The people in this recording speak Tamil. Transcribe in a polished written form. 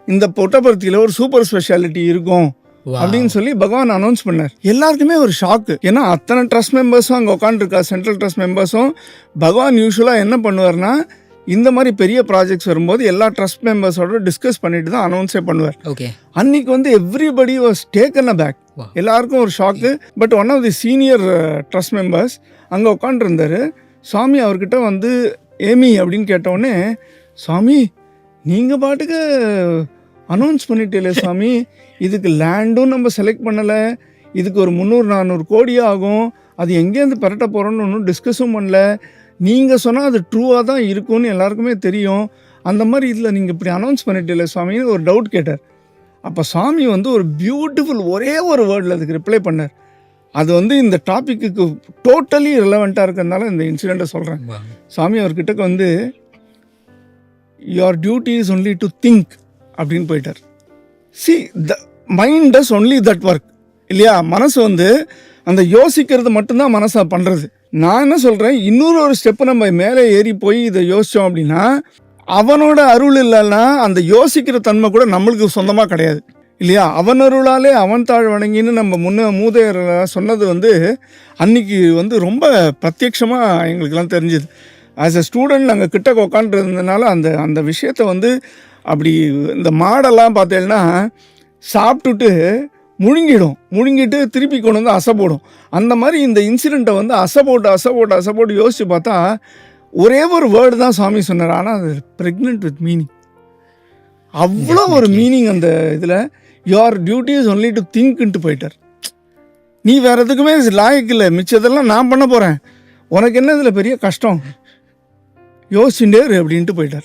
இந்த புட்டபர்த்தியில் ஒரு சூப்பர் ஸ்பெஷாலிட்டி இருக்கும் அப்படின்னு சொல்லி பகவான் அனௌன்ஸ் பண்ணார். எல்லாருக்குமே ஒரு ஷாக்கு. ஏன்னா அத்தனை ட்ரஸ்ட் மெம்பர்ஸும் அங்கே உட்காந்துருக்கா, சென்ட்ரல் ட்ரஸ்ட் மெம்பர்ஸும். பகவான் யூஸ்வலாக என்ன பண்ணுவார்னா, இந்த மாதிரி பெரிய ப்ராஜெக்ட்ஸ் வரும்போது எல்லா ட்ரஸ்ட் மெம்பர்ஸோட டிஸ்கஸ் பண்ணிட்டு தான் அனௌன்ஸே பண்ணுவார். அன்னைக்கு வந்து everybody was taken aback. எல்லாருக்கும் ஒரு shock. But one of the senior trust members அங்கே உட்காந்துருந்தார். சுவாமி அவர்கிட்ட வந்து ஏமி அப்படின்னு கேட்டவுடனே, சுவாமி நீங்கள் பாட்டுக்கு அனௌன்ஸ் பண்ணிட்டே சுவாமி, இதுக்கு லேண்டும் நம்ம செலக்ட் பண்ணலை, இதுக்கு ஒரு 300-400 கோடி ஆகும், அது எங்கேருந்து பரட்ட போகிறோன்னு ஒன்றும் டிஸ்கஸும் பண்ணல, நீங்கள் சொன்னால் அது ட்ரூவாக தான் இருக்கும்னு எல்லாருக்குமே தெரியும், அந்த மாதிரி இதில் நீங்கள் இப்படி அனௌன்ஸ் பண்ணிட்டே சுவாமின்னு ஒரு டவுட் கேட்டார். அப்போ சுவாமி வந்து ஒரு பியூட்டிஃபுல் ஒரே ஒரு வேர்டில் அதுக்கு ரிப்ளை பண்ணார். அது வந்து இந்த டாப்பிக்கு டோட்டலி ரிலவெண்ட்டாக இருக்கிறதுனால இந்த இன்சிடெண்ட்டை சொல்கிறேன். சுவாமி அவர்கிட்ட வந்து your duty is only to think அப்படின்னு போயிட்டார். see the mind does only that work இல்லையா? மனசு வந்து அந்த யோசிக்கிறது மட்டும்தான் மனசை பண்ணுறது. நான் என்ன சொல்கிறேன், இன்னொரு ஸ்டெப்பு நம்ம மேலே ஏறி போய் இதை யோசித்தோம் அப்படின்னா, அவனோட அருள் இல்லைன்னா அந்த யோசிக்கிற தன்மை கூட நம்மளுக்கு சொந்தமாக கிடையாது இல்லையா? அவன் அருளாலே அவன் தாழ் வணங்கின்னு நம்ம மூதையர் சொன்னது வந்து அன்னைக்கு வந்து ரொம்ப பிரத்யட்சமாக எங்களுக்கெல்லாம் தெரிஞ்சுது. ஆஸ் எ ஸ்டூடெண்ட் நாங்கள் கிட்ட உக்காண்டிருந்ததுனால அந்த விஷயத்தை வந்து அப்படி இந்த மாடெல்லாம் பார்த்தேன்னா சாப்பிட்டுட்டு முழுங்கிட்டு திருப்பி கொண்டு வந்து அசை போடும். அந்த மாதிரி இந்த இன்சிடெண்ட்டை வந்து அசை போட்டு யோசித்து பார்த்தா ஒரே ஒரு வேர்டு தான் சுவாமி சொன்னார். ஆனால் அது ப்ரெக்னென்ட் வித் மீனிங். அவ்வளோ ஒரு மீனிங் அந்த இதில். Your duty is only to திங்க்ன்ட்டு போயிட்டார். நீ வேறு எதுக்குமே லாயக்கு இல்லை, மிச்சதெல்லாம் நான் பண்ண போகிறேன், உனக்கு என்ன இதில் பெரிய கஷ்டம், யோசிச்சுட்டே அப்படின்ட்டு போயிட்டார்.